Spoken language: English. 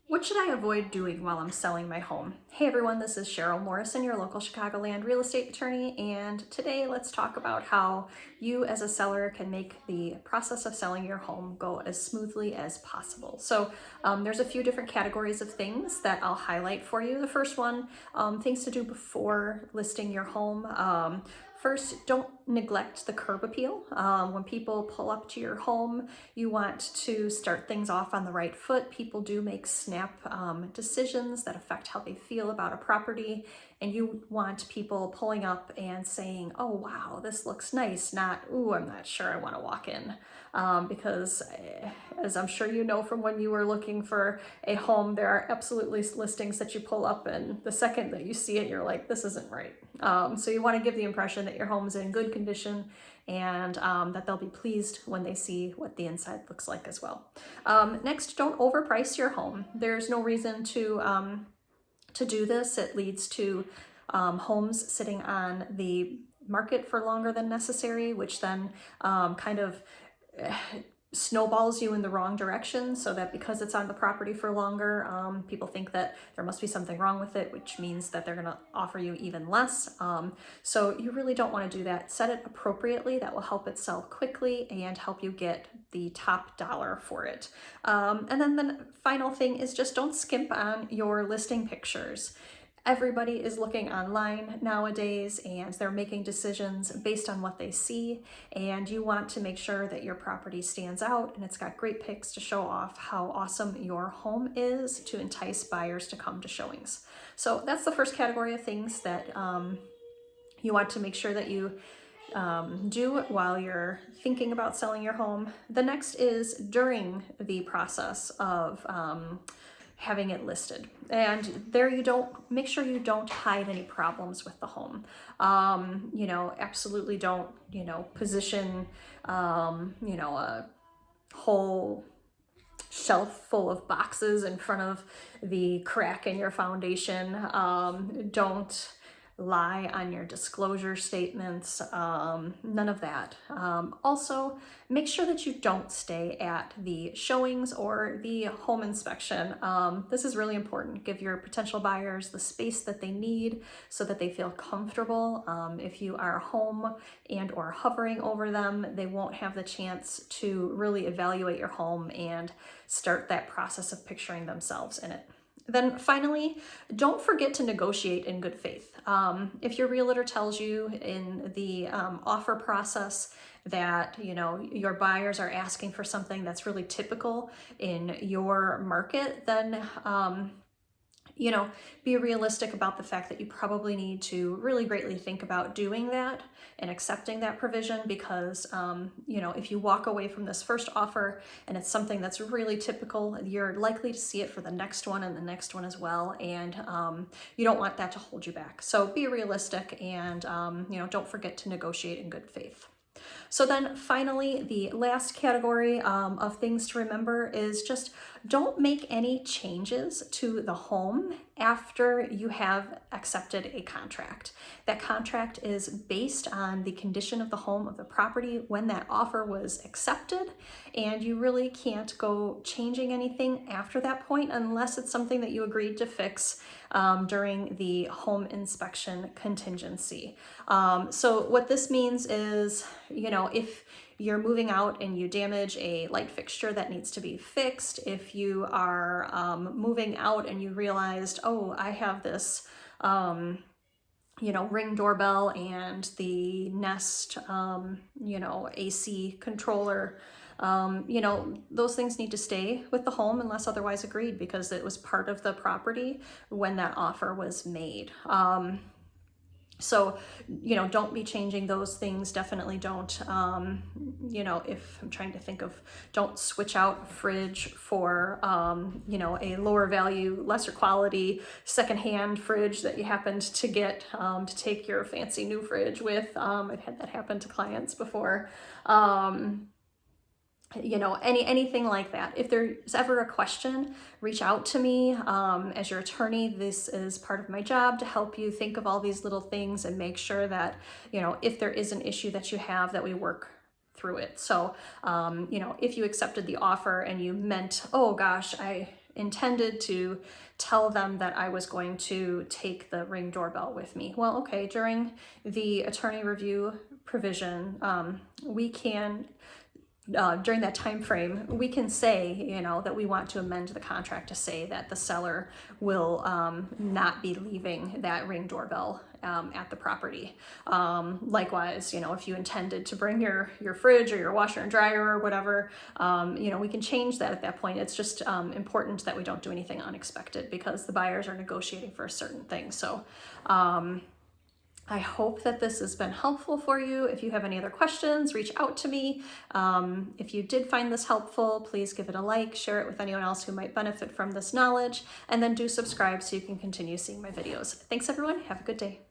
What should I avoid doing while I'm selling my home? Hey everyone, this is Cheryl Morrison, your local Chicagoland real estate attorney, and today let's talk about how you as a seller can make the process of selling your home go as smoothly as possible. So there's a few different categories of things that I'll highlight for you. The first one, things to do before listing your home. First, don't neglect the curb appeal. When people pull up to your home, you want to start things off on the right foot. People do make snap decisions that affect how they feel about a property, and you want people pulling up and saying, oh wow, this looks nice, not, ooh, I'm not sure I want to walk in. Because as I'm sure you know from when you were looking for a home, there are absolutely listings that you pull up and the second that you see it, you're like, this isn't right. So you want to give the impression that your home is in good condition and that they'll be pleased when they see what the inside looks like as well. Next, don't overprice your home. There's no reason to do this. It leads to homes sitting on the market for longer than necessary, which then kind of snowballs you in the wrong direction, so that because it's on the property for longer, people think that there must be something wrong with it, which means that they're going to offer you even less. So you really don't want to do that. Set it appropriately. That will help it sell quickly and help you get the top dollar for it. And then the final thing is just don't skimp on your listing pictures. Everybody is looking online nowadays and they're making decisions based on what they see, and you want to make sure that your property stands out and it's got great pics to show off how awesome your home is to entice buyers to come to showings. So that's the first category of things that you want to make sure that you do while you're thinking about selling your home. The next is during the process of having it listed. And there you don't, make sure you don't hide any problems with the home. Absolutely don't, position, a whole shelf full of boxes in front of the crack in your foundation. Don't lie on your disclosure statements, none of that. Also, make sure that you don't stay at the showings or the home inspection. This is really important. Give your potential buyers the space that they need so that they feel comfortable. If you are home and or hovering over them, they won't have the chance to really evaluate your home and start that process of picturing themselves in it. Then finally, don't forget to negotiate in good faith. If your realtor tells you in the offer process that your buyers are asking for something that's really typical in your market, then be realistic about the fact that you probably need to really greatly think about doing that and accepting that provision, because if you walk away from this first offer and it's something that's really typical, you're likely to see it for the next one and the next one as well, and you don't want that to hold you back. So be realistic and don't forget to negotiate in good faith. So then finally, the last category of things to remember is just don't make any changes to the home after you have accepted a contract. That contract is based on the condition of the home, of the property, when that offer was accepted, and you really can't go changing anything after that point unless it's something that you agreed to fix during the home inspection contingency. So what this means is, if you're moving out and you damage a light fixture that needs to be fixed, if you are moving out and you realized, oh, I have this Ring doorbell and the Nest AC controller, those things need to stay with the home unless otherwise agreed, because it was part of the property when that offer was made. So, don't be changing those things. Definitely don't, if I'm trying to think of, don't switch out fridge for, a lower value, lesser quality, secondhand fridge that you happened to get to take your fancy new fridge with. I've had that happen to clients before. Anything like that. If there's ever a question, reach out to me as your attorney. This is part of my job to help you think of all these little things and make sure that, if there is an issue that you have, that we work through it. So, if you accepted the offer and you meant, oh gosh, intended to tell them that I was going to take the Ring doorbell with me. Well, okay, during the attorney review provision, we can during that time frame, we can say, you know, that we want to amend the contract to say that the seller will not be leaving that Ring doorbell at the property. Likewise, you know, if you intended to bring your fridge or your washer and dryer or whatever, you know, we can change that at that point. It's just important that we don't do anything unexpected because the buyers are negotiating for a certain thing. So I hope that this has been helpful for you. If you have any other questions, reach out to me. If you did find this helpful, please give it a like, share it with anyone else who might benefit from this knowledge, and then do subscribe so you can continue seeing my videos. Thanks everyone, have a good day.